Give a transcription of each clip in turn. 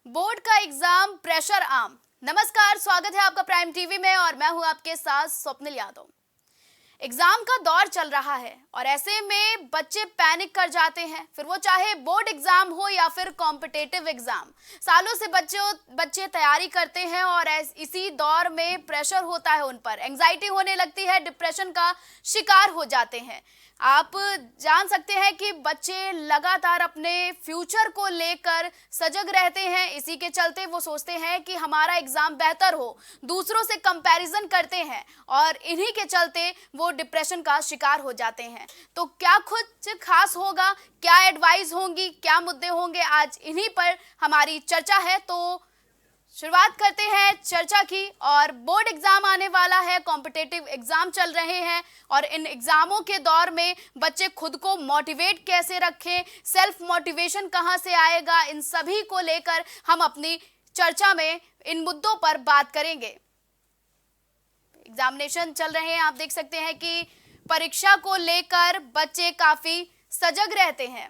Board का exam pressure आम। नमस्कार, स्वागत है आपका प्राइम टीवी में और मैं हूं आपके साथ स्वप्निल यादव। एग्जाम का दौर चल रहा है और ऐसे में बच्चे पैनिक कर जाते हैं, फिर वो चाहे बोर्ड एग्जाम हो या फिर कॉम्पिटेटिव एग्जाम। सालों से बच्चे तैयारी करते हैं और इसी दौर में प्रेशर होता है, उन पर एंजाइटी होने लगती है, डिप्रेशन का शिकार हो जाते हैं। आप जान सकते हैं कि बच्चे लगातार अपने फ्यूचर को लेकर सजग रहते हैं। इसी के चलते वो सोचते हैं कि हमारा एग्जाम बेहतर हो, दूसरों से कंपैरिजन करते हैं और इन्हीं के चलते वो डिप्रेशन का शिकार हो जाते हैं। तो क्या कुछ खास होगा, क्या एडवाइस होंगी, क्या मुद्दे होंगे, आज इन्हीं पर हमारी चर्चा है। तो शुरुआत करते हैं चर्चा की। और बोर्ड एग्जाम आने वाला है, कॉम्पिटेटिव एग्जाम चल रहे हैं और इन एग्जामों के दौर में बच्चे खुद को मोटिवेट कैसे रखें, सेल्फ मोटिवेशन कहां से आएगा, इन सभी को लेकर हम अपनी चर्चा में इन मुद्दों पर बात करेंगे। एग्जामिनेशन चल रहे हैं, आप देख सकते हैं कि परीक्षा को लेकर बच्चे काफी सजग रहते हैं,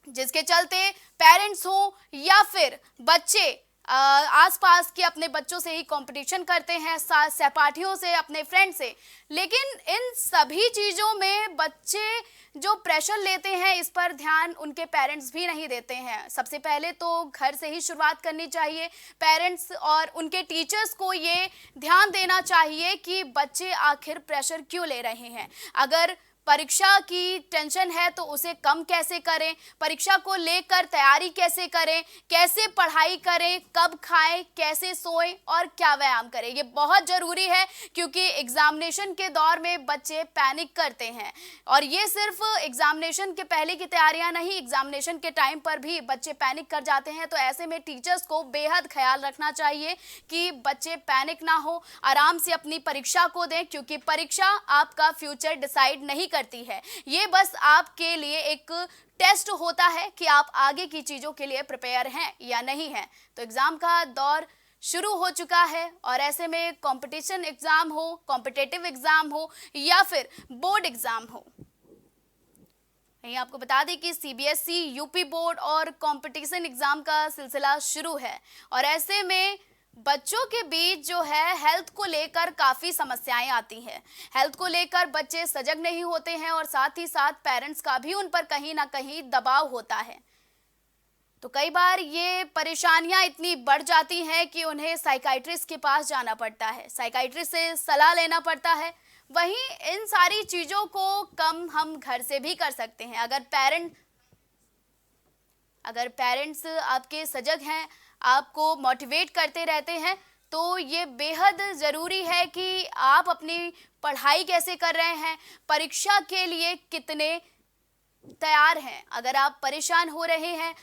जिसके चलते पेरेंट्स हो या फिर बच्चे आसपास के अपने बच्चों से ही कंपटीशन करते हैं, सहपाठियों से, अपने फ्रेंड से। लेकिन इन सभी चीज़ों में बच्चे जो प्रेशर लेते हैं, इस पर ध्यान उनके पेरेंट्स भी नहीं देते हैं। सबसे पहले तो घर से ही शुरुआत करनी चाहिए। पेरेंट्स और उनके टीचर्स को ये ध्यान देना चाहिए कि बच्चे आखिर प्रेशर क्यों ले रहे हैं। अगर परीक्षा की टेंशन है तो उसे कम कैसे करें, परीक्षा को लेकर तैयारी कैसे करें, कैसे पढ़ाई करें, कब खाएं, कैसे सोएं और क्या व्यायाम करें, ये बहुत ज़रूरी है। क्योंकि एग्जामिनेशन के दौर में बच्चे पैनिक करते हैं और ये सिर्फ एग्जामिनेशन के पहले की तैयारियां नहीं, एग्जामिनेशन के टाइम पर भी बच्चे पैनिक कर जाते हैं। तो ऐसे में टीचर्स को बेहद ख्याल रखना चाहिए कि बच्चे पैनिक ना हो, आराम से अपनी परीक्षा को दें। क्योंकि परीक्षा आपका फ्यूचर डिसाइड नहीं करती है, ये बस आपके लिए एक टेस्ट होता है कि आप आगे की चीजों के लिए प्रिपेयर हैं या नहीं हैं। तो एग्जाम का दौर शुरू हो चुका है और ऐसे में कंपटीशन एग्जाम हो, कॉम्पिटिटिव एग्जाम हो या फिर बोर्ड एग्जाम हो, यही आपको बता दें कि सीबीएसई, यूपी बोर्ड और कंपटीशन एग्जाम का सिलसिला शुरू है। और ऐसे में बच्चों के बीच जो है हेल्थ को लेकर काफ़ी समस्याएं आती हैं। हेल्थ को लेकर बच्चे सजग नहीं होते हैं और साथ ही साथ पेरेंट्स का भी उन पर कहीं ना कहीं दबाव होता है। तो कई बार ये परेशानियां इतनी बढ़ जाती हैं कि उन्हें साइकाइट्रिस्ट के पास जाना पड़ता है, साइकाइट्रिस्ट से सलाह लेना पड़ता है। वहीं इन सारी चीज़ों को कम हम घर से भी कर सकते हैं। अगर पेरेंट्स आपके सजग हैं, आपको मोटिवेट करते रहते हैं, तो ये बेहद ज़रूरी है कि आप अपनी पढ़ाई कैसे कर रहे हैं, परीक्षा के लिए कितने तैयार हैं। अगर आप परेशान हो रहे हैं,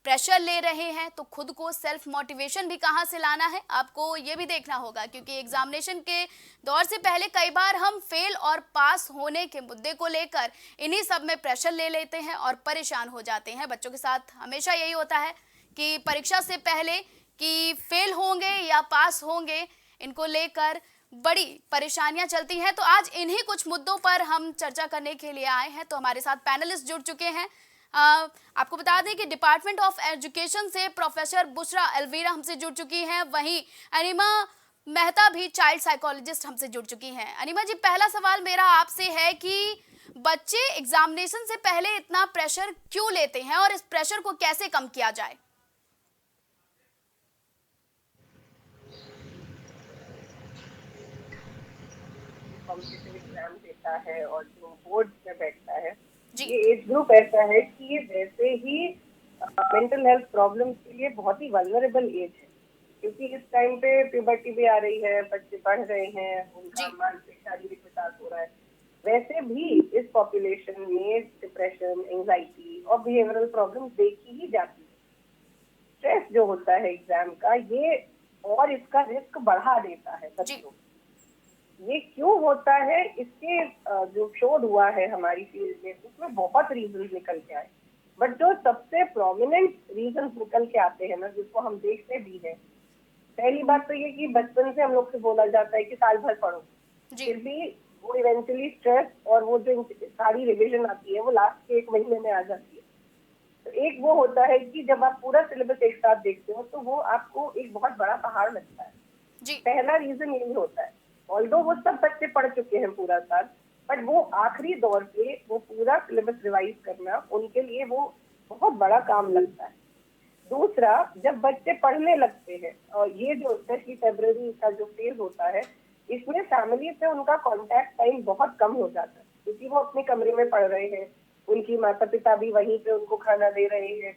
प्रेशर ले रहे हैं, तो खुद को सेल्फ मोटिवेशन भी कहाँ से लाना है, आपको ये भी देखना होगा। क्योंकि एग्जामिनेशन के दौर से पहले कई बार हम फेल और पास होने के मुद्दे को लेकर इन्हीं सब में प्रेशर ले लेते हैं और परेशान हो जाते हैं। बच्चों के साथ हमेशा यही होता है कि परीक्षा से पहले कि फेल होंगे या पास होंगे, इनको लेकर बड़ी परेशानियां चलती हैं। तो आज इन्हीं कुछ मुद्दों पर हम चर्चा करने के लिए आए हैं। तो हमारे साथ पैनलिस्ट जुड़ चुके हैं। आपको बता दें कि डिपार्टमेंट ऑफ एजुकेशन से प्रोफेसर बुशरा अलवीरा हमसे जुड़ चुकी हैं, वहीं अनिमा मेहता भी चाइल्ड साइकोलॉजिस्ट हमसे जुड़ चुकी हैं। अनिमा जी, पहला सवाल मेरा आपसे है कि बच्चे एग्जामिनेशन से पहले इतना प्रेशर क्यों लेते हैं और इस प्रेशर को कैसे कम किया जाए? कॉम्पिटिटिव एग्जाम देता है और जो बोर्ड में बैठता है, जी। ये एज ग्रुप ऐसा है कि ये वैसे ही मेंटल हेल्थ प्रॉब्लम्स के लिए बहुत ही वल्नरेबल एज है। क्योंकि इस टाइम पे प्यूबर्टी भी आ रही है, बच्चे बढ़ रहे हैं, उनका जी। मानसिक शारीरिक विकास हो रहा है। वैसे भी इस पॉपुलेशन में डिप्रेशन, एंजाइटी और बिहेवियरल प्रॉब्लम्स देखी ही जाती है। स्ट्रेस जो होता है एग्जाम का, ये और इसका रिस्क बढ़ा देता है जी। बच्चों। ये क्यों होता है, इसके जो शोध हुआ है हमारी फील्ड में, उसमें बहुत रीजन निकल के आए। बट जो सबसे प्रोमिनेंट रीजन निकल के आते हैं ना, जिसको हम देखते भी हैं, पहली बात तो ये कि बचपन से हम लोग से बोला जाता है कि साल भर पढ़ो, जी। फिर भी वो इवेंचुअली स्ट्रेस और वो जो सारी रिविजन आती है वो लास्ट के 1 महीने में आ जाती है। तो एक वो होता है कि जब आप पूरा सिलेबस एक साथ देखते हो तो वो आपको एक बहुत बड़ा पहाड़ लगता है। जी पहला रीजन यही होता है। ऑल्दो वो सब बच्चे पढ़ चुके हैं पूरा साल, बट वो आखिरी दौर पे वो पूरा सिलेबस रिवाइज करना उनके लिए वो बहुत बड़ा काम लगता है। दूसरा, जब बच्चे पढ़ने लगते हैं और ये जो स्पेशली फरवरी का जो फेज होता है, इसमें फैमिली से उनका कांटेक्ट टाइम बहुत कम हो जाता है, क्योंकि वो अपने कमरे में पढ़ रहे हैं, उनकी माता पिता भी वहीं पे उनको खाना दे रहे हैं,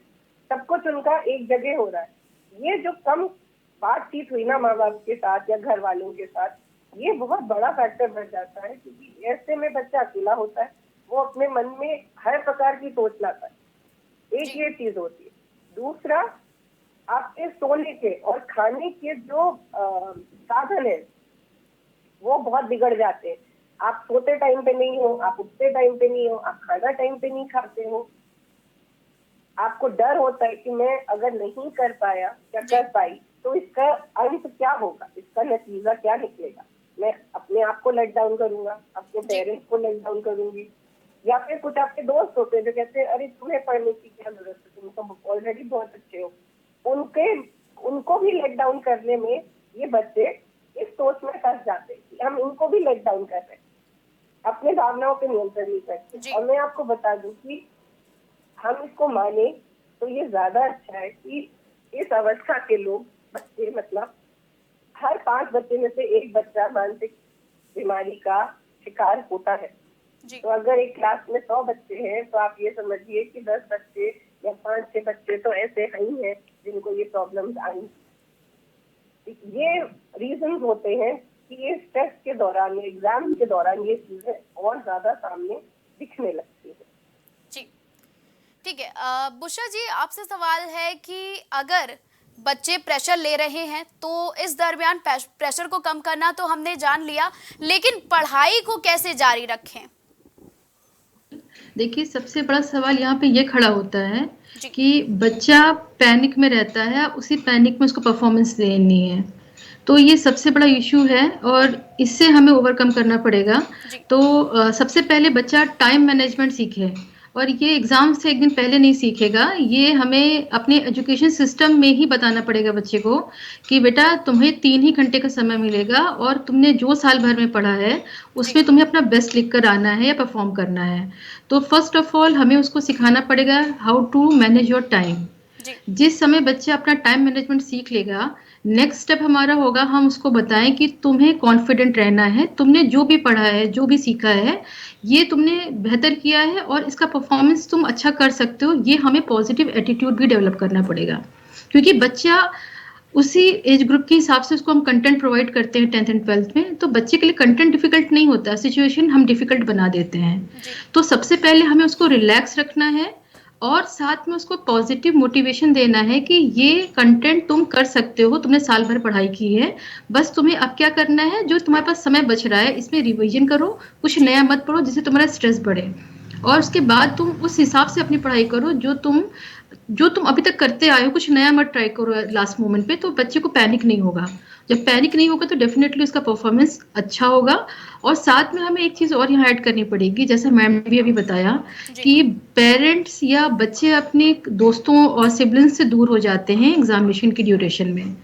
सब कुछ उनका एक जगह हो रहा है। ये जो कम बातचीत हुई ना माँ बाप के साथ या घर वालों के साथ, ये बहुत बड़ा फैक्टर बन जाता है, क्योंकि ऐसे में बच्चा अकेला होता है, वो अपने मन में हर प्रकार की सोच लाता है। एक जी ये चीज होती है। दूसरा, आपके सोने के और खाने के जो साधन है वो बहुत बिगड़ जाते हैं। आप सोते टाइम पे नहीं हो, आप उठते टाइम पे नहीं हो, आप खाना टाइम पे नहीं खाते हो। आपको डर होता है कि मैं अगर नहीं कर पाया या जी कर पाई तो इसका अंत क्या होगा, इसका नतीजा क्या निकलेगा। मैं अपने आप को लेट डाउन करूंगा, अपने जी पेरेंट्स को लेट डाउन करूंगी, या फिर कुछ आपके दोस्त होते हैं जो कहते हैं अरे तुम्हें पढ़ने की क्या जरूरत है, तुम तो ऑलरेडी बहुत अच्छे हो। उनके उनको भी लेट डाउन करने में ये बच्चे इस सोच में फंस जाते हैं कि हम इनको भी लेट डाउन कर रहे हैं, अपने भावनाओं पे नियंत्रण नहीं करते। जी और मैं आपको बता दूं कि हम इसको माने तो ये ज्यादा अच्छा है कि इस अवस्था के लोग, बच्चे मतलब हर 5 बच्चे में से एक बच्चा मानसिक बीमारी का शिकार होता है। जी तो अगर एक क्लास में 100 बच्चे हैं तो आप ये समझिए कि 10 बच्चे या 5-6 बच्चे तो ऐसे ही हैं जिनको ये प्रॉब्लम्स आई। ये रीजन होते हैं कि ये स्ट्रेस के दौरान, एग्जाम के दौरान ये चीजें और ज्यादा सामने दिखने लगती है। जी ठीक है। बुशा जी, आपसे सवाल है कि अगर बच्चे प्रेशर ले रहे हैं तो इस दरमियान प्रेशर को कम करना तो हमने जान लिया, लेकिन पढ़ाई को कैसे जारी रखें? देखिए, सबसे बड़ा सवाल यहाँ पे ये खड़ा होता है जी कि बच्चा पैनिक में रहता है, उसी पैनिक में उसको परफॉर्मेंस देनी है। तो ये सबसे बड़ा इश्यू है और इससे हमें ओवरकम करना पड़ेगा। जी तो सबसे पहले बच्चा टाइम मैनेजमेंट सीखे, और ये एग्जाम से एक दिन पहले नहीं सीखेगा। ये हमें अपने एजुकेशन सिस्टम में ही बताना पड़ेगा बच्चे को कि बेटा तुम्हें 3 ही घंटे का समय मिलेगा और तुमने जो साल भर में पढ़ा है जी उसमें तुम्हें अपना बेस्ट लिख कर आना है या परफॉर्म करना है। तो फर्स्ट ऑफ ऑल हमें उसको सिखाना पड़ेगा how to manage your time. जी जिस समय बच्चा अपना टाइम मैनेजमेंट सीख लेगा, नेक्स्ट स्टेप हमारा होगा हम उसको बताएं कि तुम्हें कॉन्फिडेंट रहना है, तुमने जो भी पढ़ा है, जो भी सीखा है, ये तुमने बेहतर किया है और इसका परफॉर्मेंस तुम अच्छा कर सकते हो। ये हमें पॉजिटिव एटीट्यूड भी डेवलप करना पड़ेगा, क्योंकि बच्चा उसी एज ग्रुप के हिसाब से उसको हम कंटेंट प्रोवाइड करते हैं 10th एंड 12th में। तो बच्चे के लिए कंटेंट डिफिकल्ट नहीं होता, सिचुएशन हम डिफिकल्ट बना देते हैं। जी तो सबसे पहले हमें उसको रिलैक्स रखना है और साथ में उसको पॉजिटिव मोटिवेशन देना है कि ये कंटेंट तुम कर सकते हो, तुमने साल भर पढ़ाई की है, बस तुम्हें अब क्या करना है, जो तुम्हारे पास समय बच रहा है इसमें रिवीजन करो, कुछ जी नया मत पढ़ो जिससे तुम्हारा स्ट्रेस बढ़े, और उसके बाद तुम उस हिसाब से अपनी पढ़ाई करो जो तुम अभी तक करते आए हो। कुछ नया मत ट्राई करो लास्ट मोमेंट पे, तो बच्चे को पैनिक नहीं होगा। जब पैनिक नहीं होगा तो डेफिनेटली उसका परफॉर्मेंस अच्छा होगा। और साथ में हमें एक चीज और यहाँ ऐड करनी पड़ेगी, जैसे मैम ने भी अभी बताया जी कि पेरेंट्स या बच्चे अपने दोस्तों और सिबलिंग्स से दूर हो जाते हैं एग्जामिनेशन की ड्यूरेशन में।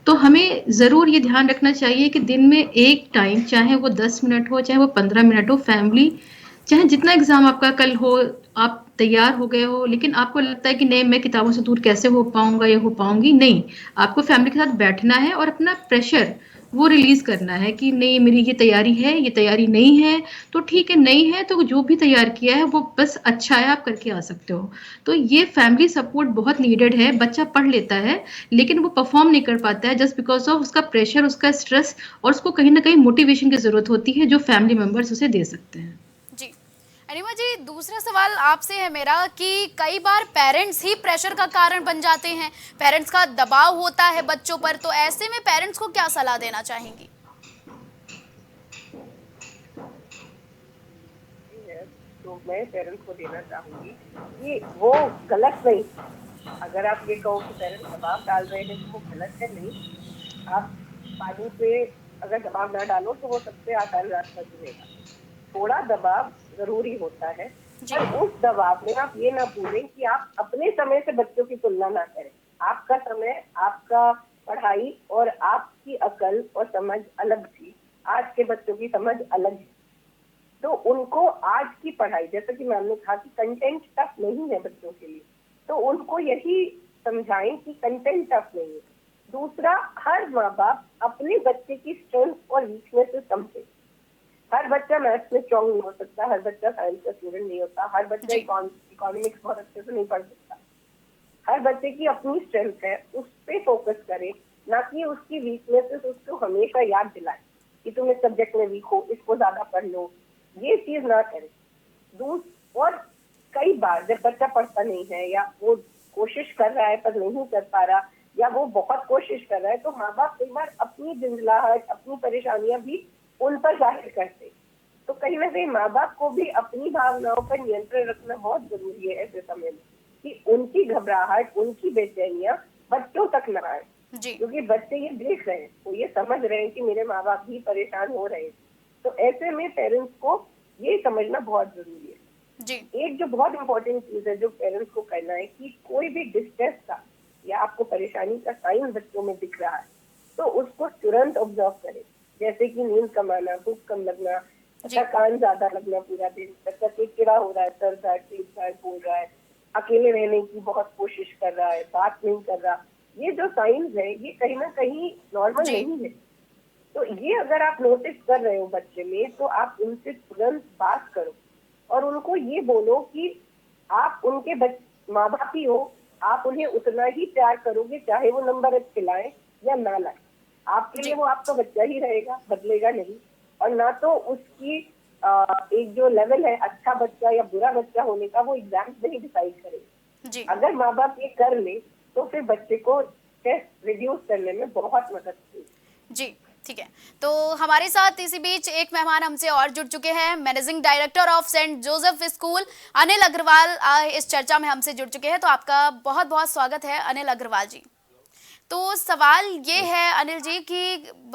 तो हमें ज़रूर ये ध्यान रखना चाहिए कि दिन में एक टाइम, चाहे वो 10 मिनट हो, चाहे वो 15 मिनट हो, फैमिली, चाहे जितना एग्जाम आपका कल हो, आप तैयार हो गए हो लेकिन आपको लगता है कि नहीं मैं किताबों से दूर कैसे हो पाऊंगा या हो पाऊंगी, नहीं, आपको फैमिली के साथ बैठना है और अपना प्रेशर वो रिलीज करना है कि नहीं मेरी ये तैयारी है, ये तैयारी नहीं है तो ठीक है, नहीं है तो जो भी तैयार किया है वो बस अच्छा है, आप करके आ सकते हो। तो ये फैमिली सपोर्ट बहुत नीडेड है। बच्चा पढ़ लेता है लेकिन वो परफॉर्म नहीं कर पाता है जस्ट बिकॉज ऑफ उसका प्रेशर, उसका स्ट्रेस, और उसको कहीं ना कहीं मोटिवेशन की जरूरत होती है जो फैमिली मेंबर्स उसे दे सकते हैं। जी अनिमा जी, दूसरा सवाल आपसे है मेरा कि कई बार पेरेंट्स ही प्रेशर का कारण बन जाते हैं, पेरेंट्स का दबाव होता है बच्चों पर, तो ऐसे में पेरेंट्स को क्या सलाह देना चाहेंगी? है तो मैं पेरेंट्स को देना चाहूंगी कि वो गलत नहीं। अगर आप ये कहो कि पेरेंट्स दबाव डाल रहे हैं तो वो गलत है, नहीं। आप पानी पे अगर दबाव ना डालो तो वो सबसे आसान रास्ता चुनेगा। थोड़ा दबाव जरूरी होता है, जी पर उस दबाव में आप ये ना भूलें कि आप अपने समय से बच्चों की तुलना ना करें। आपका समय, आपका पढ़ाई और आपकी अकल और समझ अलग थी, आज के बच्चों की समझ अलग है। तो उनको आज की पढ़ाई, जैसे कि मैम ने कहा कि कंटेंट टफ नहीं है बच्चों के लिए, तो उनको यही समझाएं कि कंटेंट टफ नहीं है। दूसरा, हर माँ बाप अपने बच्चे की स्ट्रेंथ और वीकनेसेस समझे। हर बच्चा मैथ्स में स्ट्रॉन्ग नहीं हो सकता, हर बच्चा साइंस का स्टूडेंट नहीं होता, हर बच्चा जी इकोनॉमिक्स बहुत अच्छे से नहीं पढ़ सकता। हर बच्चे की अपनी स्ट्रेंथ है, उस पे फोकस करें, ना कि उसकी वीकनेसेस उसको हमेशा याद दिलाए कि तुम इस सब्जेक्ट में वीक हो, इसको ज्यादा पढ़ लो। ये चीज ना करें। और कई बार जब बच्चा पढ़ता नहीं है या वो कोशिश कर रहा है पर नहीं कर पा रहा, या वो बहुत कोशिश कर रहा है, तो माँ बाप कई बार अपनी झंझलाहट, अपनी परेशानियां भी उन पर जाहिर करते। तो कहीं ना कहीं माँ बाप को भी अपनी भावनाओं पर नियंत्रण रखना बहुत जरूरी है ऐसे समय में, कि उनकी घबराहट, उनकी बेचैनियां बच्चों तक न आए। जी क्योंकि बच्चे ये देख रहे हैं, वो ये समझ रहे हैं कि मेरे माँ बाप भी परेशान हो रहे हैं। तो ऐसे में पेरेंट्स को ये समझना बहुत जरूरी है। जी एक जो बहुत इंपॉर्टेंट चीज है जो पेरेंट्स को करना है, कि कोई भी डिस्ट्रेस का या आपको परेशानी का साइन बच्चों में दिख रहा है तो उसको तुरंत ऑब्जर्व करें। जैसे कि नींद कम आना, भूख कम लगना, जी थकान ज्यादा लगना पूरा दिन, बच्चा चिड़चिड़ा हो रहा है, सर दर्द, पेट दर्द बोल रहा है, अकेले रहने की बहुत कोशिश कर रहा है, बात नहीं कर रहा, ये जो साइंस है ये कहीं ना कहीं नॉर्मल जी नहीं है। तो ये अगर आप नोटिस कर रहे हो बच्चे में, तो आप उनसे तुरंत बात करो और उनको ये बोलो कि आप उनके माँ बाप ही हो, आप उन्हें उतना ही प्यार करोगे चाहे वो नंबर खिलाए या ना लाए। आपके लिए जी वो आपका बच्चा ही रहेगा, बदलेगा नहीं। और ना तो उसकी एक जो लेवल है अच्छा बच्चा या बुरा बच्चा होने का, वो एग्जाम में ही डिसाइड करेगा। जी अगर माँ बाप ये कर ले तो फिर बच्चे को स्ट्रेस रिड्यूस करने में बहुत मदद मिलेगी। जी ठीक है। तो हमारे साथ इसी बीच एक मेहमान हमसे और जुड़ चुके हैं, managing director of Saint Joseph school Anil Agrawal इस चर्चा में हमसे जुड़ चुके हैं। तो आपका बहुत बहुत स्वागत है अनिल अग्रवाल जी। तो सवाल ये है अनिल जी कि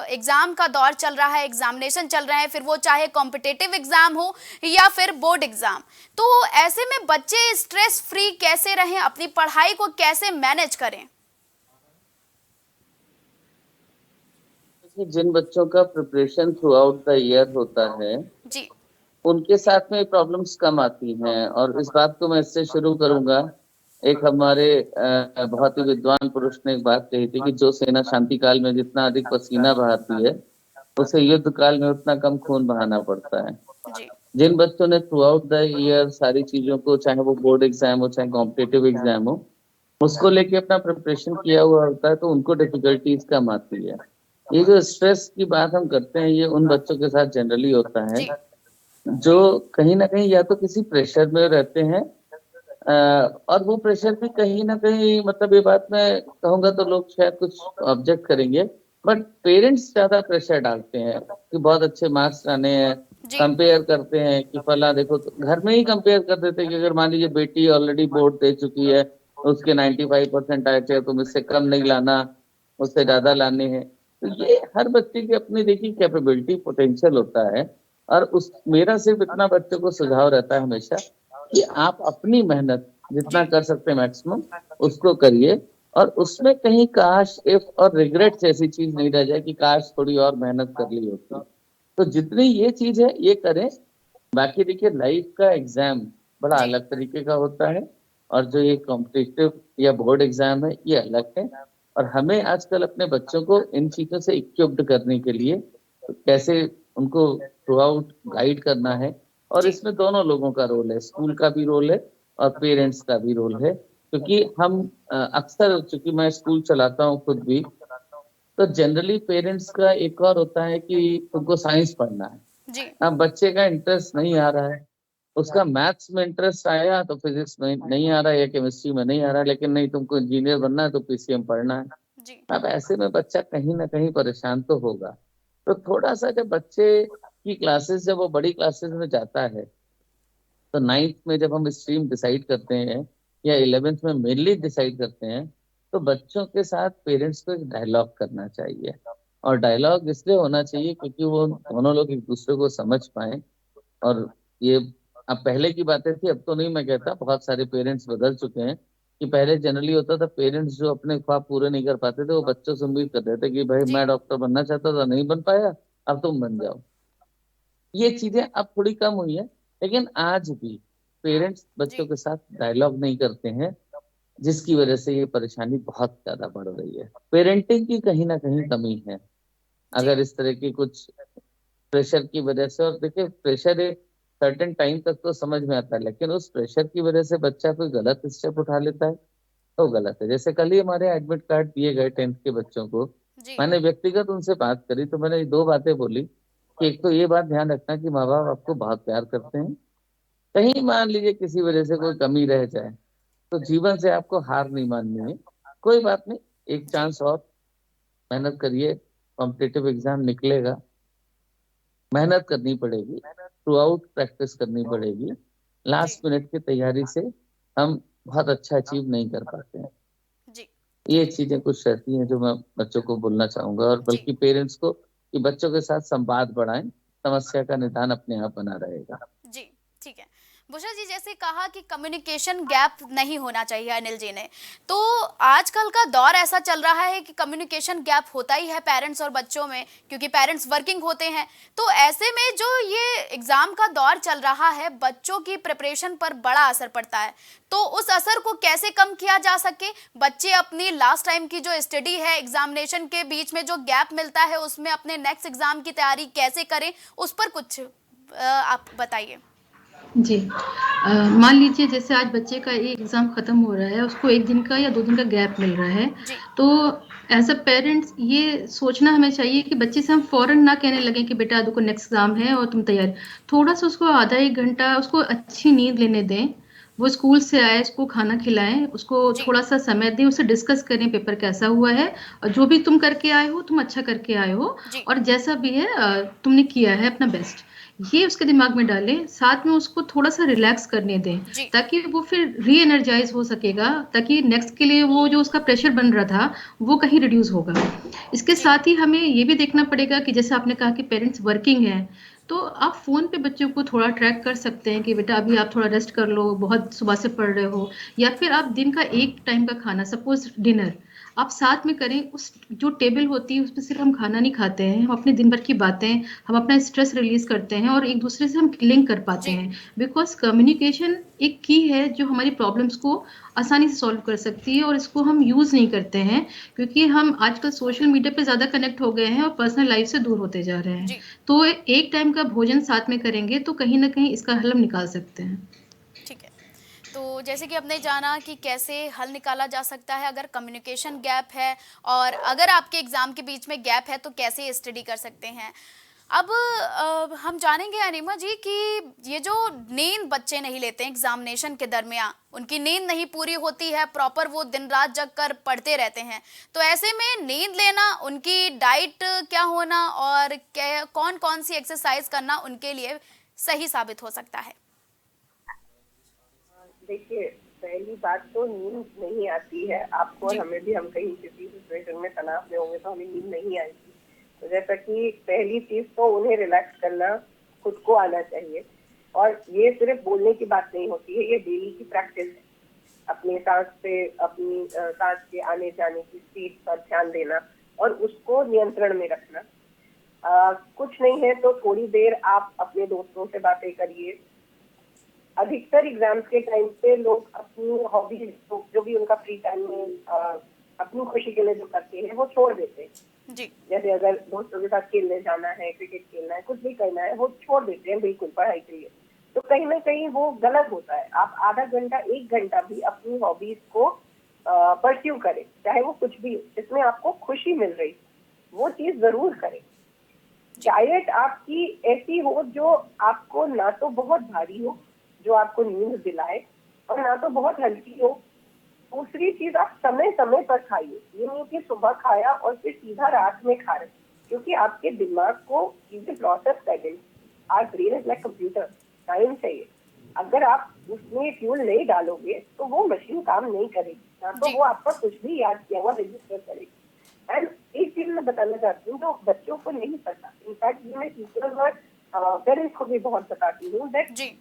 एग्जाम का दौर चल रहा है, एग्जामिनेशन चल रहे हैं, फिर वो चाहे कॉम्पिटिटिव एग्जाम हो या फिर बोर्ड एग्जाम, तो ऐसे में बच्चे स्ट्रेस फ्री कैसे रहें, अपनी पढ़ाई को कैसे मैनेज करें? कि जिन बच्चों का preparation through out the year होता है जी उनके साथ में प्रॉब्लम्स कम आती हैं। और इस बात को मैं इससे शुरू करूंगा। एक हमारे बहुत ही विद्वान पुरुष ने एक बात कही थी कि जो सेना शांति काल में जितना अधिक पसीना बहाती है उसे युद्ध काल में उतना कम खून बहाना पड़ता है। जी जिन बच्चों ने थ्रू आउट द ईयर सारी चीजों को, चाहे वो बोर्ड एग्जाम हो चाहे कॉम्पिटेटिव एग्जाम हो, उसको लेके अपना प्रिपरेशन किया हुआ होता है तो उनको डिफिकल्टीज कम आती है। ये जो स्ट्रेस की बात हम करते हैं ये उन बच्चों के साथ जनरली होता है जी जो कहीं ना कहीं या तो किसी प्रेशर में रहते हैं, और वो प्रेशर भी कहीं ना कहीं, मतलब ये बात मैं कहूंगा तो लोग शायद कुछ ऑब्जेक्ट करेंगे, बट पेरेंट्स ज्यादा प्रेशर डालते हैं कि बहुत अच्छे मार्क्स लाने हैं। जी कंपेयर करते हैं कि फला देखो, तो घर में ही कंपेयर कर देते हैं कि अगर मान लीजिए बेटी ऑलरेडी बोर्ड दे चुकी है, उसके 95% आए थे, तुम इससे कम नहीं लाना, उससे ज्यादा लाने हैं। तो ये हर बच्चे की अपनी देखिए कैपेबिलिटी, पोटेंशियल होता है। और उस मेरा सिर्फ इतना बच्चों को सुझाव रहता है हमेशा कि आप अपनी मेहनत जितना जी कर सकते हैं मैक्सिमम उसको करिए, और उसमें कहीं काश, इफ और रिग्रेट जैसी चीज नहीं रह जाए कि काश थोड़ी और मेहनत कर ली होती। तो जितनी ये चीज है ये करें। बाकी देखिए लाइफ का एग्जाम बड़ा जी अलग तरीके का होता है, और जो ये कॉम्पिटिटिव या बोर्ड एग्जाम है ये अलग है। और हमें आजकल अपने बच्चों को इन चीजों से इक्विप्ड करने के लिए कैसे उनको थ्रू आउट गाइड करना है। और जी इसमें दोनों लोगों का रोल है, स्कूल का भी रोल है और पेरेंट्स का भी रोल है। क्योंकि हम अक्सर, चूंकि मैं स्कूल चलाता हूँ खुद भी, तो जनरली पेरेंट्स का एक और होता है कि तुमको साइंस पढ़ना है। जी अब बच्चे का इंटरेस्ट नहीं आ रहा है, उसका मैथ्स में इंटरेस्ट आया तो फिजिक्स में नहीं आ रहा है या केमिस्ट्री में नहीं आ रहा है, लेकिन नहीं तुमको इंजीनियर बनना है तो पीसीएम पढ़ना है। जी अब ऐसे में बच्चा कहीं ना कहीं परेशान तो होगा। तो थोड़ा सा जब बच्चे की क्लासेस, जब वो बड़ी क्लासेस में जाता है, तो नाइन्थ में जब हम स्ट्रीम डिसाइड करते हैं या इलेवेंथ में मेनली डिसाइड करते हैं, तो बच्चों के साथ पेरेंट्स को एक डायलॉग करना चाहिए। और डायलॉग इसलिए होना चाहिए क्योंकि वो दोनों लोग एक दूसरे को समझ पाए। और ये अब पहले की बातें थी, अब तो नहीं, मैं कहता बहुत सारे पेरेंट्स बदल चुके हैं कि पहले जनरली होता था पेरेंट्स जो अपने ख्वाब पूरे नहीं कर पाते थे वो बच्चों से उम्मीद करते थे कि भाई जी मैं डॉक्टर बनना चाहता था, नहीं बन पाया, अब तुम बन जाओ। ये चीजें अब थोड़ी कम हुई है, लेकिन आज भी पेरेंट्स बच्चों जी के साथ डायलॉग नहीं करते हैं, जिसकी वजह से ये परेशानी बहुत ज्यादा बढ़ रही है। पेरेंटिंग की कहीं ना कहीं कमी है। जी अगर इस तरह की कुछ प्रेशर की वजह से, और देखिए प्रेशर एक सर्टेन टाइम तक तो समझ में आता है, लेकिन उस प्रेशर की वजह से बच्चा कोई गलत स्टेप उठा लेता है तो गलत है। जैसे कल ही हमारे एडमिट कार्ड दिए गए 10th के बच्चों को, जी मैंने व्यक्तिगत उनसे बात करी तो मैंने ये दो बातें बोली कि एक तो ये बात ध्यान रखना कि माँ बाप आपको बहुत प्यार करते हैं, कहीं मान लीजिए किसी वजह से कोई कमी रह जाए तो जीवन से आपको हार नहीं माननी है, कोई बात नहीं, एक जी चांस और, मेहनत करिए, कॉम्पिटिटिव एग्जाम निकलेगा, मेहनत करनी पड़ेगी, थ्रू आउट प्रैक्टिस करनी पड़ेगी। जी लास्ट मिनट की तैयारी से हम बहुत अच्छा अचीव नहीं कर पाते हैं। जी ये ठीक है चीजें कुछ रहती हैं जो मैं बच्चों को बोलना चाहूंगा, और जी बल्कि पेरेंट्स को कि बच्चों के साथ संवाद बढ़ाएं, समस्या का निदान अपने आप बना रहेगा। जी ठीक है। बुशा जी, जैसे कहा कि कम्युनिकेशन गैप नहीं होना चाहिए अनिल जी ने, तो आजकल का दौर ऐसा चल रहा है कि कम्युनिकेशन गैप होता ही है पेरेंट्स और बच्चों में, क्योंकि पेरेंट्स वर्किंग होते हैं। तो ऐसे में जो ये एग्जाम का दौर चल रहा है, बच्चों की प्रिपरेशन पर बड़ा असर पड़ता है। तो उस असर को कैसे कम किया जा सके, बच्चे अपनी लास्ट टाइम की जो स्टडी है, एग्जामिनेशन के बीच में जो गैप मिलता है उसमें अपने नेक्स्ट एग्जाम की तैयारी कैसे करें, उस पर कुछ आप बताइए। जी। मान लीजिए जैसे आज बच्चे का एक एग्ज़ाम ख़त्म हो रहा है, उसको 1 दिन का या 2 दिन का गैप मिल रहा है, जी तो एज़ अ पेरेंट्स ये सोचना हमें चाहिए कि बच्चे से हम फ़ौरन ना कहने लगें कि बेटा देखो नेक्स्ट एग्ज़ाम है और तुम तैयारी, थोड़ा-सा उसको आधा 1 घंटा उसको अच्छी नींद लेने दें। वो स्कूल से आए, उसको खाना खिलाएँ, उसको जी थोड़ा-सा समय दें, उससे डिस्कस करें पेपर कैसा हुआ है और जो भी तुम करके आए हो, तुम अच्छा करके आए हो जी और जैसा भी है तुमने किया है अपना बेस्ट। ये उसके दिमाग में डालें, साथ में उसको थोड़ा-सा रिलैक्स करने दें, जी ताकि वो फिर री-एनर्जाइज़ हो सकेगा, ताकि नेक्स्ट के लिए वो जो उसका प्रेशर बन रहा था, वो कहीं रिड्यूस होगा। इसके जी साथ ही हमें ये भी देखना पड़ेगा कि जैसे आपने कहा कि पेरेंट्स वर्किंग हैं, तो आप फ़ोन पे बच्चों को थोड़ा ट्रैक कर सकते हैं कि बेटा अभी आप थोड़ा रेस्ट कर लो, बहुत सुबह से पढ़ रहे हो, या फिर आप दिन का एक टाइम का खाना सपोज़ डिनर, आप साथ में करें। उस जो टेबल होती है उसपे सिर्फ़ हम खाना नहीं खाते हैं, हम अपने दिन भर की बातें, हम अपना स्ट्रेस रिलीज़ करते हैं और एक-दूसरे से हम लिंक कर पाते जी हैं। बिकॉज़ कम्युनिकेशन एक की है जो हमारी प्रॉब्लम्स को आसानी से सॉल्व कर सकती है और इसको हम यूज़ नहीं करते हैं, क्योंकि हम आजकल सोशल मीडिया पे ज़्यादा कनेक्ट हो गए हैं और पर्सनल लाइफ़ से दूर होते जा रहे हैं। जी तो एक टाइम का भोजन साथ में करेंगे तो कहीं न कहीं इसका हल हम निकाल सकते हैं। ठीक है। तो जैसे कि आपने जाना कि कैसे हल निकाला जा सकता है अगर कम्युनिकेशन गैप है, और अगर आपके एग्जाम के बीच में गैप है तो कैसे स्टडी कर सकते हैं। अब हम जानेंगे अनिमा जी कि ये जो नींद बच्चे नहीं लेते हैं एग्जामिनेशन के दरमियान, उनकी नींद नहीं पूरी होती है प्रॉपर, वो दिन रात जग कर पढ़ते रहते हैं, तो ऐसे में नींद लेना, उनकी डाइट क्या होना और कौन कौन सी एक्सरसाइज करना उनके लिए सही साबित हो सकता है। देखिए, पहली बात तो नींद नहीं आती है आपको और जी हमें भी। हम कहीं किसी सिचुएशन में तनाव में होंगे तो हमें नींद नहीं आएगी। तो जैसा कि पहली चीज तो उन्हें रिलैक्स करना खुद को आना चाहिए, और ये सिर्फ बोलने की बात नहीं होती है, ये डेली की प्रैक्टिस है। अपनी सांस पे, अपनी सांस के आने जाने की स्पीड पर ध्यान देना और उसको नियंत्रण में रखना। कुछ नहीं है तो थोड़ी देर आप अपने दोस्तों से बातें करिए। अधिकतर एग्जाम्स के टाइम पे लोग अपनी हॉबी, जो भी उनका फ्री टाइम में अपनी खुशी के लिए जो करते हैं वो छोड़ देते हैं। जी जैसे अगर दोस्तों के साथ खेलने जाना है, क्रिकेट खेलना है, कुछ भी करना है, वो छोड़ देते हैं बिल्कुल पढ़ाई के लिए। तो कहीं ना कहीं वो गलत होता है। आप आधा घंटा 1 घंटा भी अपनी हॉबीज को परस्यू करें, चाहे वो कुछ भी जिसमें आपको खुशी मिल रही, वो चीज जरूर करें। डाइट आपकी ऐसी हो जो आपको ना तो बहुत भारी हो, जो आपको नींद दिलाए, और ना तो बहुत हल्की हो। दूसरी चीज, आप समय समय पर खाइए। ये नहीं कि सुबह खाया और फिर सीधा रात में खा रहे, क्योंकि आपके दिमाग को चीजें प्रोसेस करने, our brain is like computer, time चाहिए। अगर आप उसमें फ्यूल नहीं डालोगे तो वो मशीन काम नहीं करेगी, ना तो जी वो आपका कुछ भी याद किया हुआ रजिस्टर करेगी। एंड एक चीज मैं बताना चाहती हूँ जो बच्चों को नहीं पता, इनफैक्ट ये मैं टीचर्स और पेरेंट्स को भी बहुत बताती हूँ, दैट जी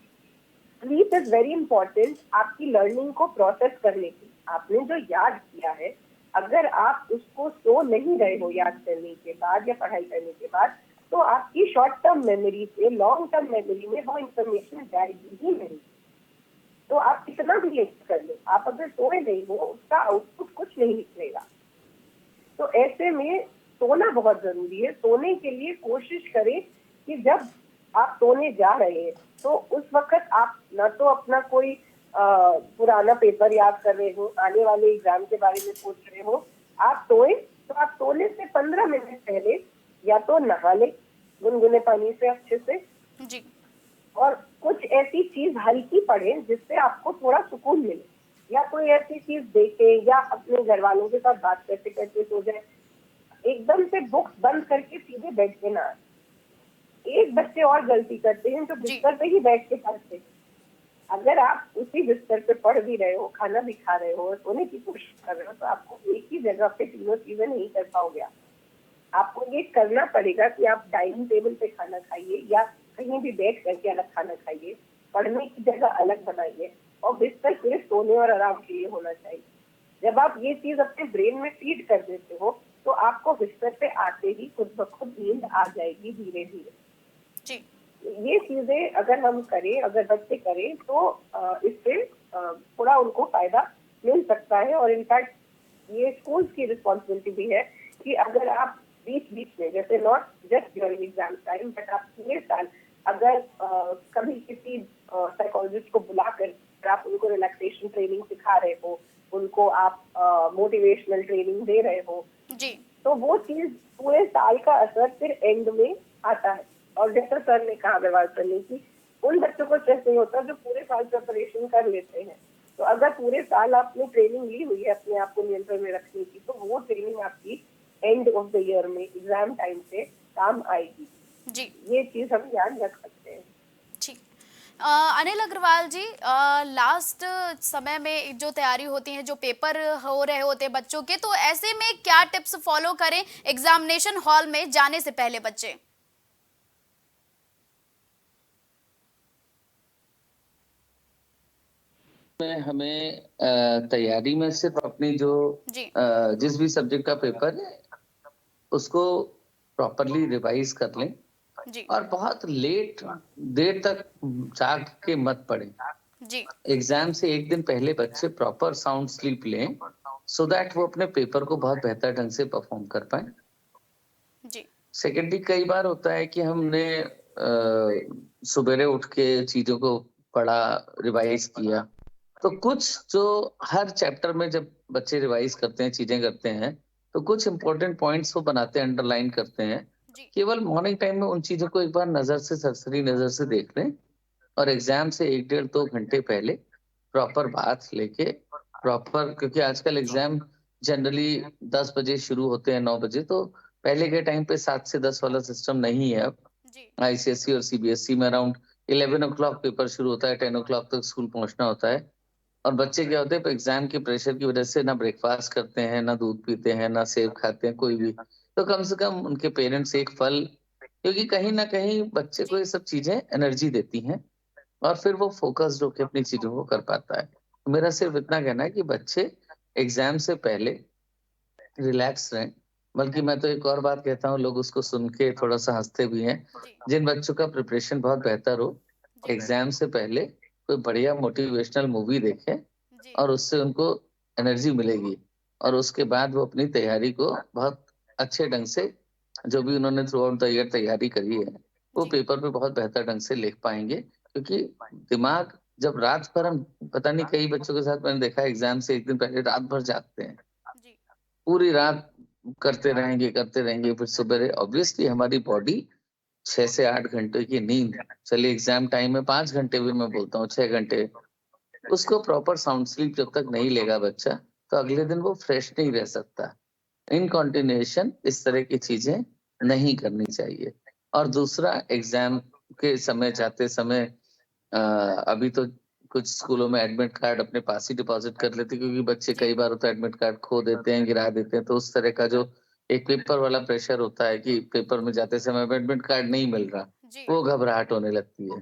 स्लीप इज वेरी इंपॉर्टेंट आपकी लर्निंग को प्रोसेस करने की। आपने जो याद किया है, अगर आप उसको सो नहीं रहे हो याद करने के बाद या पढ़ाई करने के बाद, तो आपकी शॉर्ट टर्म मेमोरी से लॉन्ग टर्म मेमोरी में वो इंफॉर्मेशन जाएगी ही नहीं। तो आप कितना भी याद कर लो, आप अगर सोए नहीं हो, उसका आउटपुट कुछ नहीं निकलेगा। तो ऐसे में सोना बहुत जरूरी है। सोने के लिए कोशिश करें कि जब आप सोने जा रहे हैं तो उस वक्त आप न तो अपना कोई पुराना पेपर याद कर रहे हो, आने वाले एग्जाम के बारे में सोच रहे हो, आप सोए तो आप सोने से 15 मिनट पहले या तो नहा ले गुनगुने पानी से अच्छे से जी। और कुछ ऐसी चीज हल्की पढ़ें जिससे आपको थोड़ा सुकून मिले, या कोई ऐसी चीज देखें या अपने घर वालों के साथ बात करते करते सो जाए। एकदम से बुक्स बंद करके सीधे बेड पे ना आए। एक बच्चे और गलती करते हैं जो बिस्तर पे ही बैठ के पढ़ते हैं। अगर आप उसी बिस्तर पे पढ़ भी रहे हो, खाना भी खा रहे हो, सोने की कोशिश कर रहे हो, तो आपको एक ही जगह पे तीनों चीजें नहीं कर पाओगे। आपको ये करना पड़ेगा कि आप डाइनिंग टेबल पे खाना खाइए या कहीं भी बैठ करके अलग खाना खाइए, पढ़ने की जगह अलग बनाइए, और बिस्तर सिर्फ सोने और आराम के लिए होना चाहिए। जब आप ये चीज अपने ब्रेन में फीड कर देते हो तो आपको बिस्तर पे आते ही खुद ब खुद नींद आ जाएगी धीरे धीरे। जी। ये चीजें अगर हम करें, अगर बच्चे करें, तो इससे थोड़ा उनको फायदा मिल सकता है। और इनफैक्ट ये स्कूल्स की रिस्पॉन्सिबिलिटी भी है कि अगर आप बीच बीच में, जैसे not just during exam time, but आप पूरे साल अगर कभी किसी साइकोलॉजिस्ट को बुलाकर आप उनको रिलैक्सेशन ट्रेनिंग सिखा रहे हो, उनको आप मोटिवेशनल ट्रेनिंग दे रहे हो जी। तो वो चीज पूरे साल का असर फिर एंड में आता है। और जैसा सर ने कहा व्यवहार करने की, उन बच्चों को स्ट्रेस नहीं होता जो पूरे साल प्रिपरेशन कर लेते हैं। तो अगर पूरे साल आपने ट्रेनिंग ली हुई है अपने आप को नियंत्रण में रखने की, तो वो ट्रेनिंग आपकी एंड ऑफ द ईयर में एग्जाम टाइम पे काम आएगी। जी। ये चीज हम ध्यान रख सकते हैं। ठीक। अनिल अग्रवाल जी, लास्ट समय में जो तैयारी होती है, जो पेपर हो रहे होते हैं बच्चों के, तो ऐसे में क्या टिप्स फॉलो करें एग्जामिनेशन हॉल में जाने से पहले बच्चे? में हमें तैयारी में सिर्फ अपनी जो जी। जिस भी सब्जेक्ट का पेपर है उसको प्रॉपरली रिवाइज कर लें जी। और बहुत लेट देर तक जाग के मत पढ़ें। जी। एग्जाम से एक दिन पहले बच्चे प्रॉपर साउंड स्लीप लें सो दैट वो अपने पेपर को बहुत बेहतर ढंग से परफॉर्म कर पाए। जी। सेकेंडली, कई बार होता है कि हमने सुबेरे उठ के चीजों को पढ़ा, रिवाइज किया, तो कुछ जो हर चैप्टर में जब बच्चे रिवाइज करते हैं, चीजें करते हैं, तो कुछ इंपॉर्टेंट पॉइंट्स वो बनाते हैं, अंडरलाइन करते हैं। जी। केवल मॉर्निंग टाइम में उन चीजों को एक बार नजर से, सरसरी नजर से देख लें और एग्जाम से 1 डेढ़ 2 घंटे पहले प्रॉपर बात लेके प्रॉपर, क्योंकि आजकल एग्जाम जनरली 10 बजे शुरू होते हैं, 9 बजे, तो पहले के टाइम पे 7 से 10 वाला सिस्टम नहीं है अब। जी। आईसीएसई और सीबीएसई में अराउंड 11 ओ क्लॉक पेपर शुरू होता है, 10 ओ क्लॉक तक स्कूल पहुंचना होता है। और बच्चे क्या होते हैं, एग्जाम के प्रेशर की वजह से ना ब्रेकफास्ट करते हैं, ना दूध पीते हैं, ना सेब खाते हैं कोई भी। तो कम से कम उनके पेरेंट्स एक फल, क्योंकि कहीं ना कहीं बच्चे को ये सब चीजें एनर्जी देती हैं और फिर वो फोकस्ड होकर अपनी चीजों को कर पाता है। तो मेरा सिर्फ इतना कहना है कि बच्चे एग्जाम से पहले रिलैक्स रहें। बल्कि मैं तो एक और बात कहता हूँ, लोग उसको सुन के थोड़ा सा हंसते भी हैं। जी। जिन बच्चों का प्रिपरेशन बहुत बेहतर हो, जी। एग्जाम से पहले कोई बढ़िया मोटिवेशनल मूवी देखें जी। और उससे उनको एनर्जी मिलेगी और उसके बाद वो अपनी तैयारी को बहुत अच्छे ढंग से, जो भी उन्होंने थ्रू आउट द ईयर तैयारी करी है, वो जी। पेपर पे बहुत बेहतर ढंग से लिख पाएंगे। क्योंकि दिमाग जब रात भर, हम पता नहीं, कई बच्चों के साथ मैंने देखा एग्जाम से एक दिन पहले रात भर जागते हैं, जी। पूरी रात करते रहेंगे, फिर सुबह ऑब्वियसली हमारी बॉडी 6 से 8 घंटे की नींद, चलिए एग्जाम टाइम में 5 घंटे भी मैं बोलता हूँ, 6 घंटे, उसको प्रॉपर साउंड स्लीप जब तक नहीं लेगा बच्चा, तो अगले दिन वो फ्रेश नहीं रह सकता। इन कॉन्टिन्यूएशन इस तरह की चीजें नहीं करनी चाहिए। और दूसरा, एग्जाम के समय जाते समय अभी तो कुछ स्कूलों में एडमिट कार्ड अपने पास ही डिपॉजिट कर लेते, क्योंकि बच्चे जी। कई बार होता है एडमिट कार्ड खो देते हैं, गिरा देते हैं, तो उस तरह का जो एक पेपर वाला प्रेशर होता है कि पेपर में जाते समय एडमिट कार्ड नहीं मिल रहा, जी। वो घबराहट होने लगती है।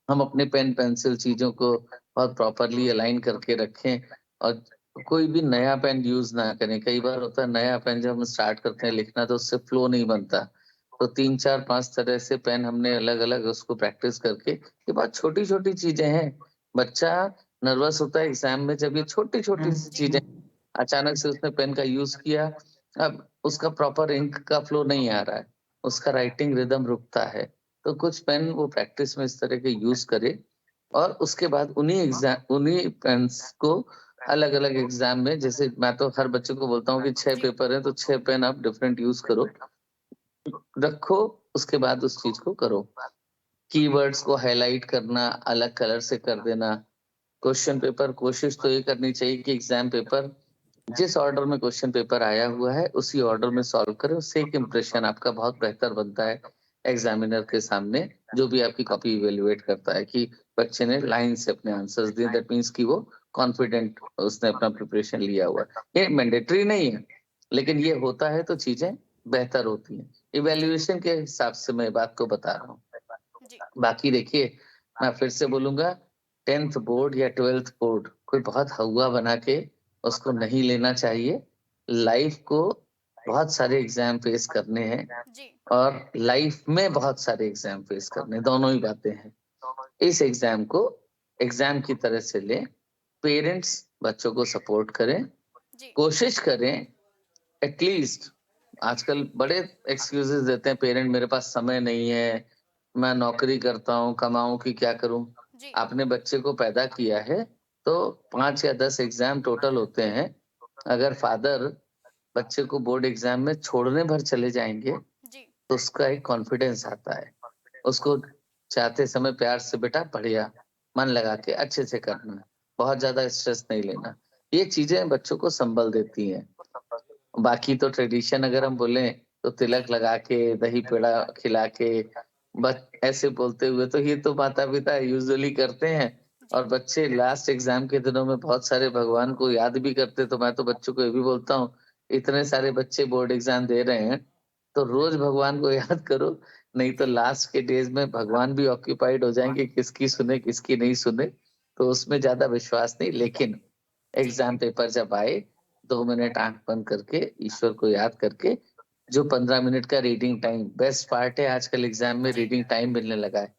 हम अपने पेन पेंसिल चीजों को बहुत प्रॉपरली अलाइन करके रखें और कोई भी नया पेन यूज ना करें। कई बार होता है नया पेन जब हम स्टार्ट करते हैं लिखना तो उससे फ्लो नहीं बनता, तो 3 4 5 तरह से पेन हमने अलग अलग उसको प्रैक्टिस करके, ये बहुत छोटी छोटी चीजें हैं। बच्चा नर्वस होता है एग्जाम में जब ये छोटी छोटी सी चीजें, अचानक से उसने पेन का यूज किया, अब उसका प्रॉपर इंक का फ्लो नहीं आ रहा है, उसका राइटिंग रिदम रुकता है। तो कुछ पेन वो प्रैक्टिस में इस तरह के यूज करे और उसके बाद उन्हीं पेन्स को अलग अलग एग्जाम में, जैसे मैं तो हर बच्चे को बोलता हूँ कि 6 पेपर है तो 6 पेन आप डिफरेंट यूज करो, रखो, उसके बाद उस चीज को करो। कीवर्ड्स को हाईलाइट करना, अलग कलर से कर देना। क्वेश्चन पेपर कोशिश तो ये करनी चाहिए कि एग्जाम पेपर जिस ऑर्डर में क्वेश्चन पेपर आया हुआ है उसी ऑर्डर में सॉल्व करें, उससे एक इम्प्रेशन आपका बहुत बेहतर बनता है एग्जामिनर के सामने, जो भी आपकी कॉपी इवेल्युएट करता है कि बच्चे ने लाइन से अपने आंसर्स दिए, दैट मीन्स कि वो कॉन्फिडेंट उसने अपना प्रिपरेशन लिया हुआ है। ये मैंडेटरी नहीं है, लेकिन ये होता है तो चीजें बेहतर होती हैं। इवेल्युएशन के हिसाब से मैं बात को बता रहा हूँ। जी बाकी देखिए, मैं फिर से बोलूंगा, 10th बोर्ड या 12th बोर्ड कोई बहुत हवा बना के उसको नहीं लेना चाहिए। लाइफ को बहुत सारे एग्जाम फेस करने हैं जी और लाइफ में बहुत सारे एग्जाम फेस करने, दोनों ही बातें हैं। इस एग्जाम को एग्जाम की तरह से लें, पेरेंट्स बच्चों को सपोर्ट करें, जी कोशिश करें एटलीस्ट। आजकल बड़े एक्सक्यूजेस देते हैं पेरेंट, मेरे पास समय नहीं है, मैं नौकरी करता हूँ, कमाऊं कि क्या करूं। जी आपने बच्चे को पैदा किया है तो 5 या 10 एग्जाम टोटल होते हैं। अगर फादर बच्चे को बोर्ड एग्जाम में छोड़ने भर चले जाएंगे जी तो उसका एक कॉन्फिडेंस आता है, उसको चाहते समय प्यार से, बेटा बढ़िया, मन लगा के अच्छे से करना, बहुत ज्यादा स्ट्रेस नहीं लेना, ये चीजें बच्चों को संबल देती हैं। बाकी तो ट्रेडिशन अगर हम बोले तो जी तिलक लगा के, दही पेड़ा खिला के, बस ऐसे बोलते हुए, तो ये तो माता पिता यूजुअली करते हैं। जी और बच्चे लास्ट एग्जाम के दिनों में बहुत सारे भगवान को याद भी करते, तो मैं तो बच्चों को ये भी बोलता हूँ, इतने सारे बच्चे बोर्ड एग्जाम दे रहे हैं तो रोज भगवान को याद करो, नहीं तो जी लास्ट के डेज में भगवान भी ऑक्यूपाइड हो जाएंगे, किसकी सुने किसकी नहीं सुने, तो उसमें ज्यादा विश्वास नहीं। लेकिन जी एग्जाम पेपर जब आए, 2 मिनट आंख बंद करके ईश्वर को याद करके, जो 15 मिनट का रीडिंग टाइम बेस्ट पार्ट है, आजकल एग्जाम में जी रीडिंग टाइम मिलने लगा है।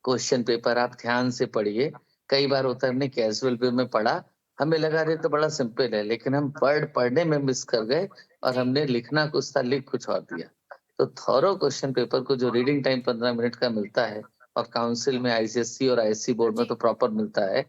क्वेश्चन पेपर आप ध्यान से पढ़िए। कई बार होता है हमने कैजुअल वे में पढ़ा, हमें लगा रहे तो बड़ा सिंपल है, लेकिन हम पढ़ने में मिस कर गए और जी हमने लिखना कुछ था, लिख कुछ और दिया। तो थॉरो क्वेश्चन पेपर को जो रीडिंग टाइम 15 मिनट का मिलता है, और काउंसिल में आईसीएससी और आईएससी बोर्ड में जी तो प्रॉपर मिलता है,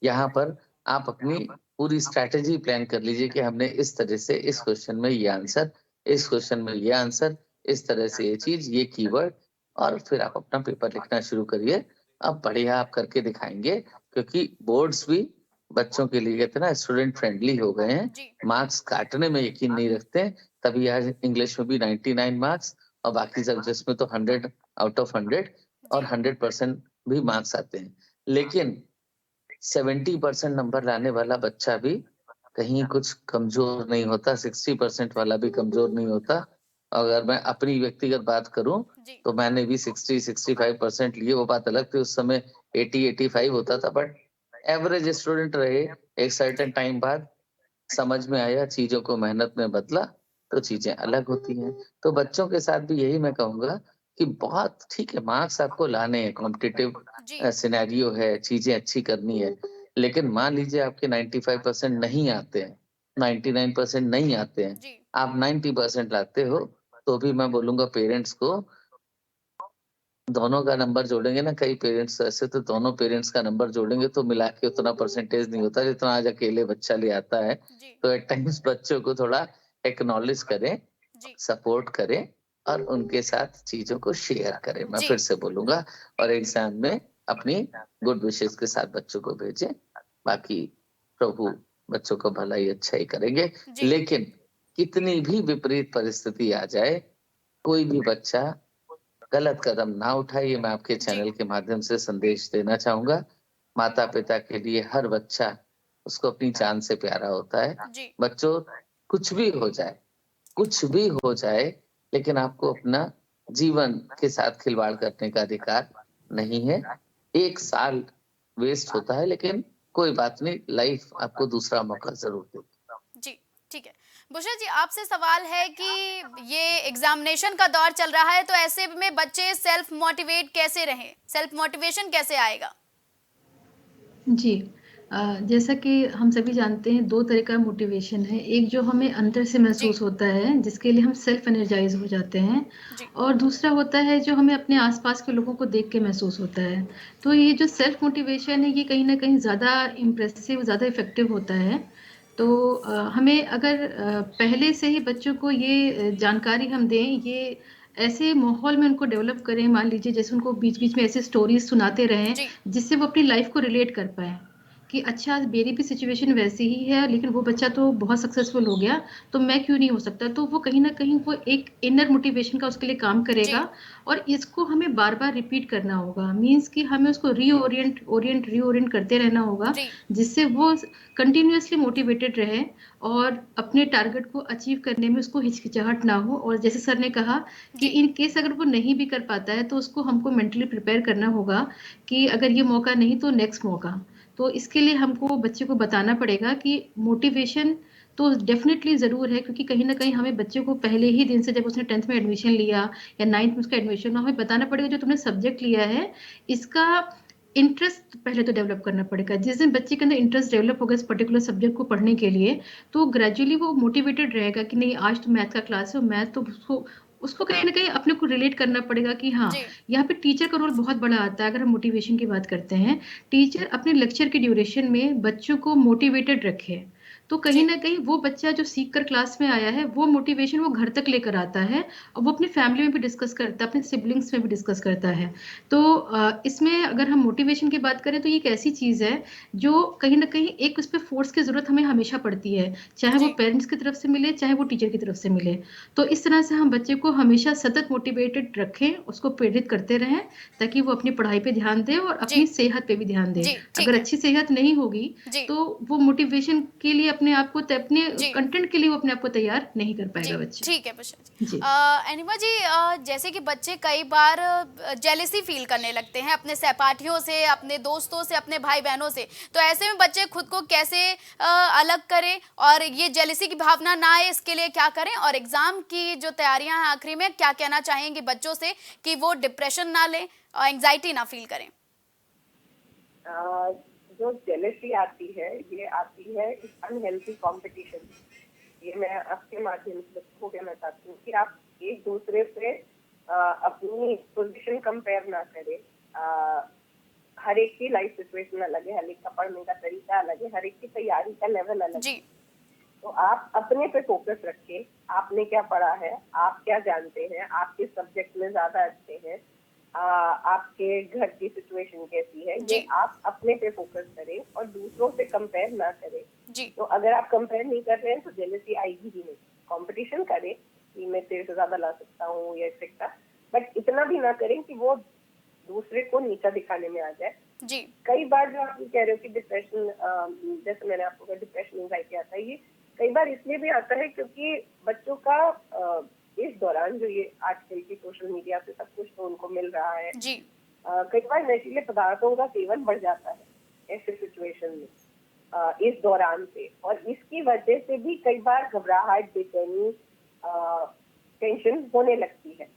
यहाँ पर आप अपनी पूरी स्ट्रैटेजी प्लान कर लीजिए कि हमने इस तरह से इस क्वेश्चन में ये आंसर, इस क्वेश्चन में ये आंसर, इस तरह से ये चीज, ये कीवर्ड, और फिर आप अपना पेपर लिखना शुरू करिए। अब बढ़िया आप करके दिखाएंगे, क्योंकि बोर्ड्स भी बच्चों के लिए कहते हैं ना स्टूडेंट फ्रेंडली हो गए हैं, जी मार्क्स काटने में यकीन नहीं रखते हैं। तभी आज इंग्लिश में भी 99 मार्क्स और बाकी सब्जेक्ट्स में तो 100 आउट ऑफ 100 और जी 100% भी मार्क्स आते हैं। लेकिन 70% नंबर लाने वाला बच्चा भी कहीं कुछ कमजोर नहीं होता, 60% वाला भी कमजोर नहीं होता। अगर मैं अपनी व्यक्तिगत बात करूं जी तो मैंने भी 60-65% लिए, वो बात अलग थी, उस समय 80-85 होता था, बट एवरेज स्टूडेंट रहे। एक सर्टेन जी टाइम बाद समझ में आया, चीजों को मेहनत में बदला, तो चीजें अलग होती हैं। तो बच्चों के साथ भी यही मैं कहूंगा कि बहुत ठीक है, मार्क्स आपको लाने हैं, कॉम्पिटिटिव जी सिनेरियो है, चीजें अच्छी करनी है, लेकिन मान लीजिए आपके 95% नहीं आते हैं, 99% नहीं आते हैं, जी आप 90% लाते हो, तो भी मैं बोलूंगा पेरेंट्स को, दोनों का नंबर जोड़ेंगे ना, कई पेरेंट्स ऐसे, तो दोनों पेरेंट्स का नंबर जोड़ेंगे तो मिला के उतना परसेंटेज नहीं होता जितना आज अकेले बच्चा ले आता है। जी तो एट टाइम्स बच्चों को थोड़ा एक्नॉलेज करें, जी सपोर्ट करें और उनके साथ चीजों को शेयर करें, मैं जी फिर से बोलूंगा। और एग्जाम में अपनी गुड विशेष के साथ बच्चों को भेजें। बाकी प्रभु बच्चों को भला ही अच्छा ही करेंगे। जी लेकिन कितनी भी विपरीत परिस्थिति आ जाए, कोई भी बच्चा गलत कदम ना उठाए, ये मैं आपके जी चैनल के माध्यम से संदेश देना चाहूंगा। माता पिता के लिए हर बच्चा उसको अपनी जान से प्यारा होता है। जी बच्चों, कुछ भी हो जाए, कुछ भी हो जाए, लेकिन आपको अपना जीवन के साथ खिलवाड़ करने का अधिकार नहीं है। 1 साल वेस्ट होता है, लेकिन कोई बात नहीं, लाइफ आपको दूसरा मौका जरूर देगी। जी, ठीक है। बुशरा जी, आपसे सवाल है कि ये एग्जामिनेशन का दौर चल रहा है, तो ऐसे में बच्चे सेल्फ मोटिवेट कैसे रहें? सेल्फ मोटिवेशन कैसे आएगा? जी। जैसा कि हम सभी जानते हैं 2 तरह का मोटिवेशन है। एक जो हमें अंदर से जी, महसूस होता है, जिसके लिए हम सेल्फ एनर्जाइज़ हो जाते हैं, जी, और दूसरा होता है जो हमें अपने आस-पास के लोगों को देख के महसूस होता है। तो ये जो सेल्फ मोटिवेशन है, ये कहीं न कहीं ज़्यादा इम्प्रेसिव, ज़्यादा इफ़ेक्टिव होता है। तो हमें अगर पहले से ही बच्चों को ये जानकारी हम दें, ये ऐसे माहौल में उनको डेवलप करें, मान लीजिए जैसे उनको बीच-बीच में ऐसी स्टोरीज़ सुनाते रहें, जी, जिससे वो अपनी लाइफ को रिलेट कर पाएँ, कि अच्छा मेरी भी सिचुएशन वैसी ही है, लेकिन वो बच्चा तो बहुत सक्सेसफुल हो गया, तो मैं क्यों नहीं हो सकता? तो वो कहीं न कहीं वो एक इनर मोटिवेशन का उसके लिए काम जी, करेगा, और इसको हमें बार-बार रिपीट करना होगा। मीन्स कि हमें उसको रीओरिएंट करते रहना होगा, जी, जिससे वो कंटिन्यूअसली मोटिवेटेड रहे और अपने टारगेट को अचीव करने में उसको हिचकिचाहट ना हो। और जैसे सर ने कहा कि जी, इन केस अगर वो नहीं भी कर पाता है, तो उसको हमको मेंटली प्रिपेयर करना होगा कि अगर ये मौका नहीं तो नेक्स्ट मौका। तो इसके लिए हमको बच्चे को बताना पड़ेगा कि मोटिवेशन तो डेफ़िनेटली ज़रूर है, क्योंकि कहीं न कहीं हमें बच्चे को पहले ही दिन से, जब उसने 10th में एडमिशन लिया या 9th में उसका एडमिशन हुआ, हमें बताना पड़ेगा जो तुमने सब्जेक्ट लिया है, इसका इंटरेस्ट पहले तो डेवलप करना पड़ेगा। जिस दिन बच्चे के अंदर इंटरेस्ट डेवलप होगा इस पर्टिकुलर सब्जेक्ट को पढ़ने के लिए, तो ग्रेजुअली वो मोटिवेटेड रहेगा कि नहीं, आज तो मैथ का क्लास है, और मैथ तो उसको उसको कहीं न कहीं अपने को रिलेट करना पड़ेगा कि हाँ, जी, यहाँ पे टीचर का रोल बहुत बड़ा आता है। अगर हम मोटिवेशन की बात करते हैं, टीचर अपने लेक्चर के ड्यूरेशन में बच्चों को मोटिवेटेड रखे, तो कहीं जी, न कहीं वो बच्चा जो सीख कर क्लास में आया है, वो मोटिवेशन वो घर तक लेकर आता है, और वो अपनी फैमिली में भी डिस्कस करता है, अपने सिबलिंग्स में भी डिस्कस करता है। तो इसमें अगर हम मोटिवेशन की बात करें, तो ये एक ऐसी चीज़ है, जो कहीं न कहीं एक उस पे फ़ोर्स की ज़रूरत हमें हमेशा पड़ती है, चाहे वो जी, पेरेंट्स की तरफ से मिले, चाहे वो टीचर की तरफ से मिले। तो इस तरह से हम बच्चे को हमेशा सतत मोटिवेटेड रखें, उसको प्रेरित करते रहें, ताकि वो अपनी पढ़ाई पे ध्यान दे और जी, अपनी सेहत पे भी ध्यान दे। जी, ठीक अगर है। अच्छी सेहत नहीं होगी, जी, तो वो मोटिवेशन के लिए अपने आप को अपने जी, कंटेंट के लिए वो अपने आप को तैयार नहीं कर जी, पाएगा बच्चा। ठीक है बुशरा जी। जी। अनिमा जी, जैसे कि बच्चे कई बार जेलेसी फील करने लगते हैं अपने सहपाठियों से, अपने दोस्तों से, अपने भाई-बहनों से। तो ऐसे में बच्चे खुद को कैसे अलग करें और ये जेलेसी की भावना ना आए, इसके लिए क्या करें? और एग्ज़ाम की जो तैयारियाँ हैं, आखिरी में क्या कहना चाहेंगे बच्चों से कि वो डिप्रेशन ना लें और एंग्ज़ायटी ना फील करें? अ, जो जेलेसी आती है, ये आती है इस अनहेल्थी कंपटीशन। ये मैं आपके माध्यम से बच्चों को कहना चाहती हूँ कि आप एक दूसरे से अपनी पोजीशन कंपेयर ना करें। हर एक की लाइफ सिचुएशन अलग है, हर एक का पढ़ने का तरीका अलग है, हर एक की तैयारी का लेवल अलग है। जी, तो आप अपने पे फोकस रखें, आपने क्या पढ़ा है, आप क्या जानते हैं, आप किस सब्जेक्ट में ज्यादा अच्छे हैं, आपके घर की सिचुएशन कैसी है, जी, ये आप अपने पे फोकस करें और दूसरों से कंपेयर ना करें। जी, तो अगर आप कंपेयर नहीं कर रहे हैं तो जेलसी आएगी ही नहीं। कंपटीशन करें कि मैं तेरे से ज्यादा ला सकता हूँ या एक्सेट्रा, बट इतना भी ना करें कि वो दूसरे को नीचा दिखाने में आ जाए। जी, कई बार जो आप ये कह रहे हो कि डिप्रेशन, जैसे मैंने आपको कहा डिप्रेशन एंजाइटी आता है, ये कई बार इसलिए भी आता है क्योंकि बच्चों का इस दौरान जो ये आजकल की सोशल मीडिया से सब कुछ तो उनको मिल रहा है, जी, कई बार नशीले पदार्थों का सेवन बढ़ जाता है ऐसे सिचुएशन में, इस दौरान से, और इसकी वजह से भी कई बार घबराहट, बेचैनी, टेंशन होने लगती है।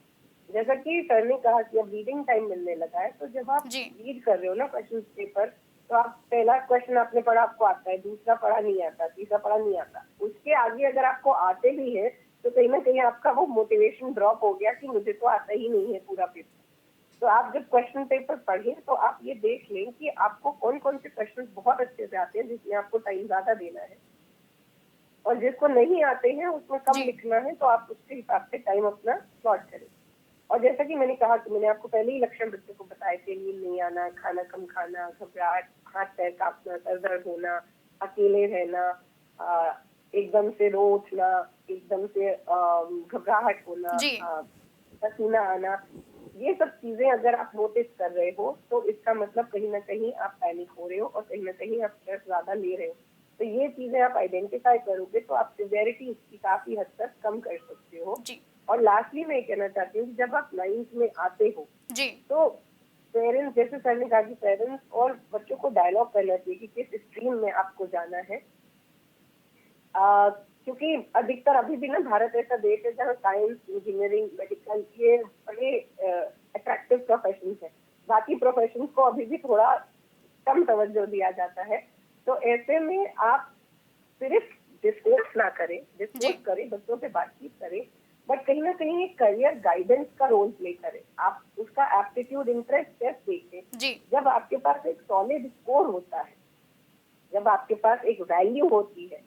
जैसा कि सर ने कहा कि अब रीडिंग टाइम मिलने लगा है, तो जब आप जी, रीड कर रहे हो ना क्वेश्चन पेपर, तो आप पहला क्वेश्चन आपने पढ़ा, आपको आता है, दूसरा पढ़ा नहीं आता, तीसरा पढ़ा नहीं आता, उसके आगे अगर आपको आते भी है तो कहीं ना कहीं आपका वो मोटिवेशन ड्रॉप हो गया कि मुझे तो आता ही नहीं है पूरा पेपर। तो आप जब क्वेश्चन पेपर पढ़ें तो आप ये देख लें कि आपको कौन कौन से क्वेश्चन बहुत अच्छे से आते हैं जिसमें आपको टाइम ज्यादा देना है, और जिसको नहीं आते हैं उसमें कम जी, लिखना है, तो आप उसके हिसाब से टाइम अपना स्लॉट करें। और जैसा कि मैंने कहा कि मैंने आपको पहले ही लक्षण बच्चों को बताए थे, नींद नहीं आना, खाना कम खाना, घबराहट, हाथ पैर कांपना, सर दर्द होना, अकेले रहना, एकदम से रो उठना, एकदम से घबराहट होना, जी, पसीना आना, ये सब चीजें अगर आप नोटिस कर रहे हो तो इसका मतलब कहीं ना कहीं आप पैनिक हो रहे हो और कहीं ना कहीं आप स्ट्रेस ज्यादा ले रहे हो। तो ये चीजें आप आइडेंटिफाई करोगे तो आप सिवियरिटी इसकी काफी हद तक कम कर सकते हो। जी, और लास्टली मैं कहना चाहती हूँ कि जब आप 9th में आते हो जी, तो पेरेंट्स, जैसे सर ने कहा कि पेरेंट्स और बच्चों को डायलॉग करना चाहिए कि किस स्ट्रीम में आपको जाना है, क्योंकि अधिकतर अभी भी ना भारत ऐसा देश है जहाँ साइंस, इंजीनियरिंग, मेडिकल ये बड़े अट्रैक्टिव प्रोफेशन है। बाकी प्रोफेशन को अभी भी थोड़ा कम तवज्जो दिया जाता है। तो ऐसे में आप सिर्फ डिस्कोर्स ना करें, डिस्कोर्स करें, बच्चों से बातचीत करें, बट कहीं ना कहीं एक करियर गाइडेंस का रोल प्ले करें। आप उसका एप्टीट्यूड, इंटरेस्ट, टेस्ट देखें। जब आपके पास एक सॉलिड स्कोर होता है, जब आपके पास एक वैल्यू होती है,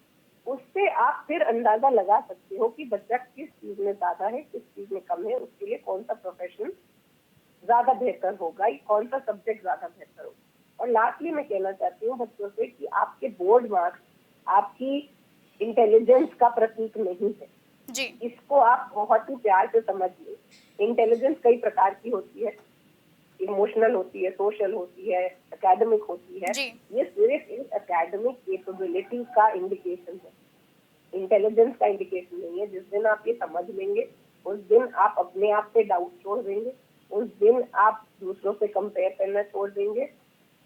उससे आप फिर अंदाजा लगा सकते हो कि बच्चा किस चीज में ज्यादा है, किस चीज में कम है, उसके लिए कौन सा प्रोफेशन ज्यादा बेहतर होगा, कौन सा सब्जेक्ट ज्यादा बेहतर होगा। और लास्टली मैं कहना चाहती हूँ बच्चों से कि आपके बोर्ड मार्क्स आपकी इंटेलिजेंस का प्रतीक नहीं है जी। इसको आप बहुत ही प्यार से समझिए। इंटेलिजेंस कई प्रकार की होती है, इमोशनल होती है, सोशल होती है, एकेडमिक होती है। ये सिर्फ एक एकेडमिक कैपेबिलिटी का इंडिकेशन है, इंटेलिजेंस का इंडिकेशन नहीं है। जिस दिन आप ये समझ लेंगे उस दिन आप अपने आप पे डाउट छोड़ देंगे, उस दिन आप दूसरों से कंपेयर करना छोड़ देंगे,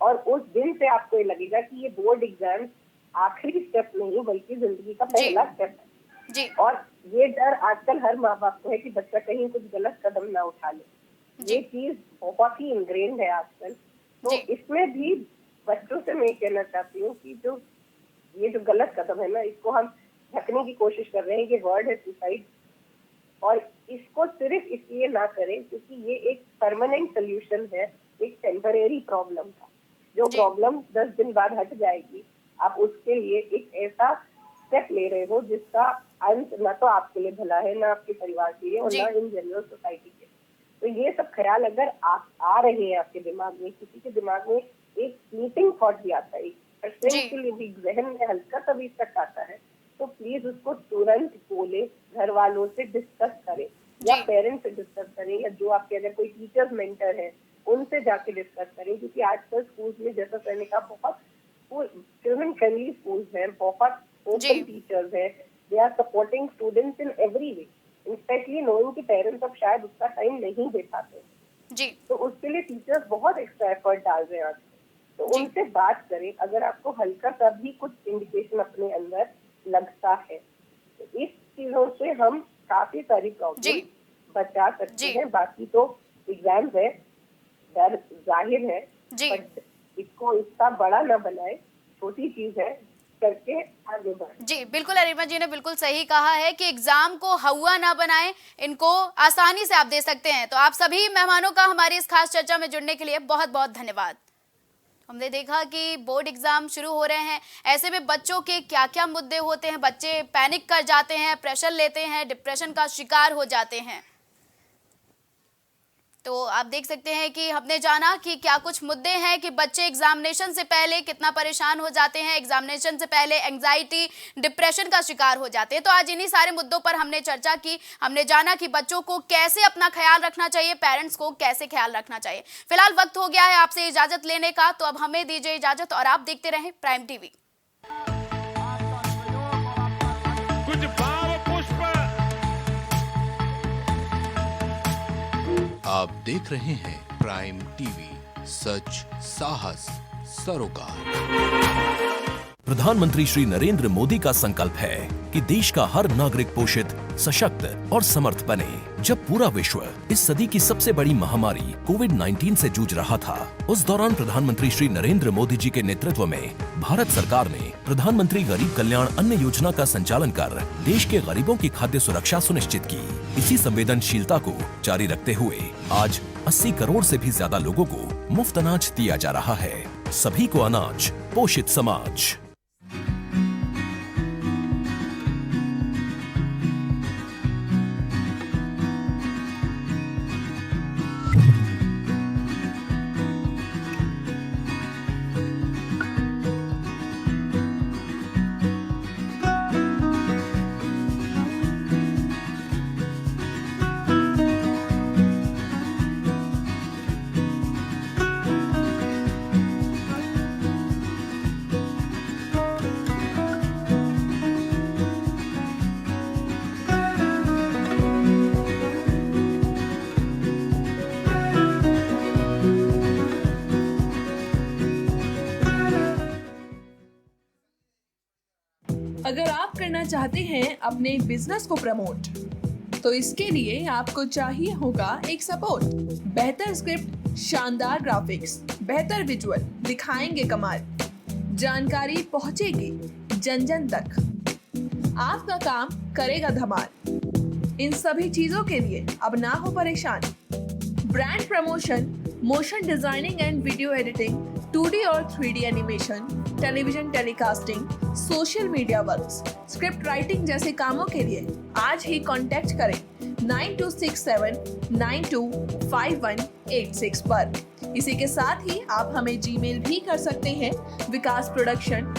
और उस दिन से आपको ये लगेगा कि ये बोर्ड एग्जाम आखिरी स्टेप नहीं बल्कि जिंदगी का पहला स्टेप है जी। और ये डर आजकल हर माँ बाप को है कि बच्चा कहीं कुछ गलत कदम ना उठा ले। ये चीज बहुत ही इनग्रेन्ड है आजकल। तो इसमें भी बच्चों से मैं कहना चाहती हूँ कि ये जो गलत कदम है ना, इसको हम ढकने की कोशिश कर रहे हैं। ये वर्ड है सुसाइड, और इसको सिर्फ इसलिए ना करें क्योंकि ये एक परमानेंट सोल्यूशन है एक टेम्परेरी प्रॉब्लम का। जो प्रॉब्लम 10 दिन बाद हट जाएगी, आप उसके लिए एक ऐसा स्टेप ले रहे हो जिसका अंत ना तो आपके लिए भला है, ना आपके परिवार के लिए, और ना इन जनरल सोसाइटी के। तो ये सब ख्याल अगर आ रहे हैं आपके दिमाग में, किसी के दिमाग में एक फ्लीटिंग थॉट भी आता है, के लिए भी जहन में हल्का सा भी तक आता है, तो प्लीज उसको तुरंत बोले, घर वालों से डिस्कस करें या पेरेंट्स से डिस्कस करें, या जो आपके अगर कोई टीचर्स मेंटर है उनसे जाके डिस्कस करें। क्योंकि आजकल स्कूल में, जैसा मैंने कहा, बहुत चिल्ड्रन फ्रेंडली स्कूल है, बहुत ओपन टीचर्स है, they are supporting students in every way, especially knowing कि पेरेंट्स अब शायद उसका टाइम नहीं दे पाते जी। तो उसके लिए टीचर्स बहुत एक्स्ट्रा एफर्ट डाल रहे हैं आज। तो उनसे बात करें अगर आपको हल्का सा भी कुछ इंडिकेशन अपने अंदर लगता है। तो इस चीजों से हम काफी सारी प्रॉब्लम बचा सकते हैं। बाकी तो एग्जाम है, डर जाहिर है, बट इसको इतना बड़ा ना बनाए, छोटी चीज है, करके आगे बढ़े। जी बिल्कुल, अरिमा जी ने बिल्कुल सही कहा है कि एग्जाम को हवा ना बनाएं, इनको आसानी से आप दे सकते हैं। तो आप सभी मेहमानों का हमारी इस खास चर्चा में जुड़ने के लिए बहुत बहुत धन्यवाद। हमने देखा कि बोर्ड एग्जाम शुरू हो रहे हैं, ऐसे में बच्चों के क्या क्या मुद्दे होते हैं, बच्चे पैनिक कर जाते हैं, प्रेशर लेते हैं, डिप्रेशन का शिकार हो जाते हैं। तो आप देख सकते हैं कि हमने जाना कि क्या कुछ मुद्दे हैं कि बच्चे एग्जामिनेशन से पहले कितना परेशान हो जाते हैं, एग्जामिनेशन से पहले एंजाइटी, डिप्रेशन का शिकार हो जाते हैं। तो आज इन्हीं सारे मुद्दों पर हमने चर्चा की। हमने जाना कि बच्चों को कैसे अपना ख्याल रखना चाहिए, पेरेंट्स को कैसे ख्याल रखना चाहिए। फिलहाल वक्त हो गया है आपसे इजाजत लेने का, तो अब हमें दीजिए इजाजत और आप देखते रहें प्राइम टीवी। आप देख रहे हैं प्राइम टीवी, सच साहस सरोकार। प्रधानमंत्री श्री नरेंद्र मोदी का संकल्प है कि देश का हर नागरिक पोषित, सशक्त और समर्थ बने। जब पूरा विश्व इस सदी की सबसे बड़ी महामारी कोविड-19 से जूझ रहा था, उस दौरान प्रधानमंत्री श्री नरेंद्र मोदी जी के नेतृत्व में भारत सरकार ने प्रधानमंत्री गरीब कल्याण अन्न योजना का संचालन कर देश के गरीबों की खाद्य सुरक्षा सुनिश्चित की। इसी संवेदनशीलता को जारी रखते हुए आज 80 करोड़ से भी ज्यादा लोगों को मुफ्त अनाज दिया जा रहा है। सभी को अनाज, पोषित समाज। अगर आप करना चाहते हैं अपने बिजनेस को प्रमोट, तो इसके लिए आपको चाहिए होगा एक सपोर्ट। बेहतर स्क्रिप्ट, शानदार ग्राफिक्स, बेहतर विजुअल, दिखाएंगे कमाल, जानकारी पहुंचेगी जन जन तक, आपका काम करेगा धमाल। इन सभी चीजों के लिए अब ना हो परेशान। Brand promotion, motion designing and video editing, 2D और 3D animation, television telecasting, social media works, script writing जैसे कामों के लिए आज ही कांटेक्ट करें 9267925186 पर। इसी के साथ ही आप हमें जीमेल भी कर सकते हैं विकासproduction